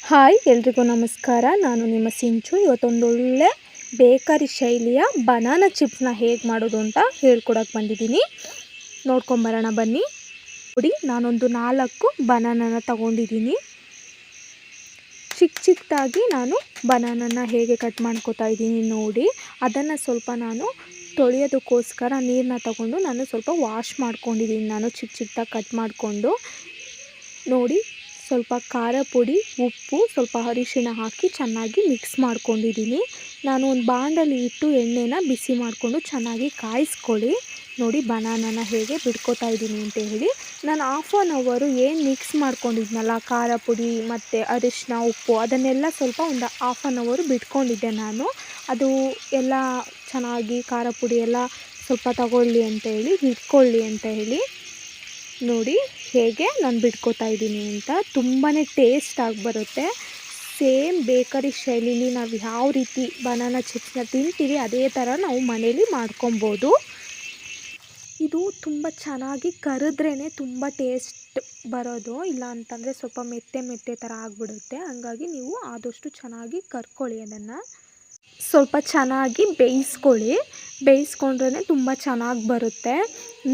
Hi ಎಲ್ರಿಗೂ ನಮಸ್ಕಾರ. ನಾನು ನಿಮ್ಮ ಸಿಂಚು. ಇವತ್ತೊಂದು ಒಳ್ಳೆ ಬೇಕರಿ ಶೈಲಿಯ ಬನಾನಾ ಚಿಪ್ಸ್ನ ಹೇಗೆ ಮಾಡೋದು ಅಂತ ಹೇಳ್ಕೊಡಕ್ಕೆ ಬಂದಿದ್ದೀನಿ. ನೋಡ್ಕೊಂಬರೋಣ ಬನ್ನಿ. ನೋಡಿ, ನಾನೊಂದು 4 ಬನಾನನ ತಗೊಂಡಿದ್ದೀನಿ. ಚಿಕ್ಕದಾಗಿ ನಾನು ಬನಾನನ ಹೇಗೆ ಕಟ್ ಮಾಡ್ಕೋತಾ ಇದ್ದೀನಿ ನೋಡಿ. ಅದನ್ನು ಸ್ವಲ್ಪ ನಾನು ತೊಳೆಯೋದಕ್ಕೋಸ್ಕರ ನೀರನ್ನ ತಗೊಂಡು ನಾನು ಸ್ವಲ್ಪ ವಾಶ್ ಮಾಡ್ಕೊಂಡಿದ್ದೀನಿ. ನಾನು ಚಿಕ್ಕದಾಗಿ ಕಟ್ ಮಾಡಿಕೊಂಡು ನೋಡಿ, ಸ್ವಲ್ಪ ಖಾರ ಪುಡಿ, ಉಪ್ಪು, ಸ್ವಲ್ಪ ಅರಿಶಿಣ ಹಾಕಿ ಚೆನ್ನಾಗಿ ಮಿಕ್ಸ್ ಮಾಡ್ಕೊಂಡಿದ್ದೀನಿ. ನಾನು ಒಂದು ಬಾಣಲಿ ಇಟ್ಟು ಎಣ್ಣೆನ ಬಿಸಿ ಮಾಡಿಕೊಂಡು ಚೆನ್ನಾಗಿ ಕಾಯಿಸ್ಕೊಳ್ಳಿ. ನೋಡಿ ಬನಾನನ ಹೇಗೆ ಬಿಡ್ಕೋತಾ ಇದ್ದೀನಿ ಅಂತ ಹೇಳಿ. ನಾನು ಹಾಫ್ ಆನ್ ಅವರು ಏನು ಮಿಕ್ಸ್ ಮಾಡ್ಕೊಂಡಿದ್ನಲ್ಲ, ಖಾರ ಪುಡಿ ಮತ್ತು ಅರಿಶಿಣ, ಉಪ್ಪು, ಅದನ್ನೆಲ್ಲ ಸ್ವಲ್ಪ ಒಂದು ಹಾಫ್ ಆನ್ ಅವರು ಬಿಟ್ಕೊಂಡಿದ್ದೆ ನಾನು. ಅದು ಎಲ್ಲ ಚೆನ್ನಾಗಿ ಖಾರ ಪುಡಿ ಎಲ್ಲ ಸ್ವಲ್ಪ ತಗೊಳ್ಳಿ ಅಂತ ಹೇಳಿ, ಹಿಡ್ಕೊಳ್ಳಿ ಅಂತ ಹೇಳಿ. ನೋಡಿ ಹೇಗೆ ನಾನು ಬಿಡ್ಕೋತಾ ಇದ್ದೀನಿ ಅಂತ. ತುಂಬಾ ಟೇಸ್ಟಾಗಿ ಬರುತ್ತೆ. ಸೇಮ್ ಬೇಕರಿ ಶೈಲಿಲಿ ನಾವು ಯಾವ ರೀತಿ ಬನಾನಾ ಚಿಪ್ಸ್ನ ತಿಂತೀವಿ ಅದೇ ಥರ ನಾವು ಮನೇಲಿ ಮಾಡ್ಕೊಬೋದು. ಇದು ತುಂಬ ಚೆನ್ನಾಗಿ ಕರಿದ್ರೇ ತುಂಬ ಟೇಸ್ಟ್ ಬರೋದು. ಇಲ್ಲ ಅಂತಂದರೆ ಸ್ವಲ್ಪ ಮೆತ್ತೆ ಥರ ಆಗಿಬಿಡುತ್ತೆ. ಹಾಗಾಗಿ ನೀವು ಆದಷ್ಟು ಚೆನ್ನಾಗಿ ಕರ್ಕೊಳ್ಳಿ. ಅದನ್ನು ಸ್ವಲ್ಪ ಚೆನ್ನಾಗಿ ಬೇಯಿಸ್ಕೊಂಡ್ರೇ ತುಂಬ ಚೆನ್ನಾಗಿ ಬರುತ್ತೆ.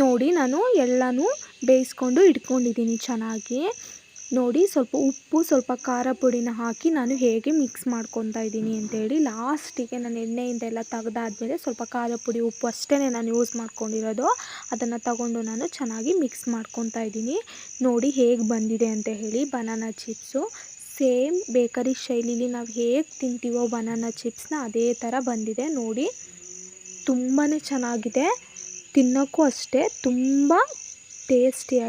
ನೋಡಿ, ನಾನು ಎಲ್ಲನೂ ಬೇಯಿಸ್ಕೊಂಡು ಇಟ್ಕೊಂಡಿದ್ದೀನಿ ಚೆನ್ನಾಗಿ. ನೋಡಿ, ಸ್ವಲ್ಪ ಉಪ್ಪು, ಸ್ವಲ್ಪ ಖಾರ ಪುಡಿನ ಹಾಕಿ ನಾನು ಹೇಗೆ ಮಿಕ್ಸ್ ಮಾಡ್ಕೊತಾ ಇದ್ದೀನಿ ಅಂತೇಳಿ. ಲಾಸ್ಟಿಗೆ ನಾನು ಎಣ್ಣೆಯಿಂದ ಎಲ್ಲ ತೆಗೆದಾದ್ಮೇಲೆ ಸ್ವಲ್ಪ ಖಾರ ಪುಡಿ, ಉಪ್ಪು ಅಷ್ಟೇ ನಾನು ಯೂಸ್ ಮಾಡ್ಕೊಂಡಿರೋದು. ಅದನ್ನು ತಗೊಂಡು ನಾನು ಚೆನ್ನಾಗಿ ಮಿಕ್ಸ್ ಮಾಡ್ಕೊತಾ ಇದ್ದೀನಿ. ನೋಡಿ ಹೇಗೆ ಬಂದಿದೆ ಅಂತ ಹೇಳಿ ಬನಾನಾ ಚಿಪ್ಸು. ಸೇಮ್ ಬೇಕರಿ ಶೈಲಿಲಿ ನಾವು ಹೇಗೆ ತಿಂತೀವೋ ಬನಾನಾ ಚಿಪ್ಸ್ನ ಅದೇ ಥರ ಬಂದಿದೆ. ನೋಡಿ, ತುಂಬಾ ಚೆನ್ನಾಗಿದೆ. ತಿನ್ನೋಕ್ಕೂ ಅಷ್ಟೇ ತುಂಬ ಟೇಸ್ಟಿಯಾಗಿ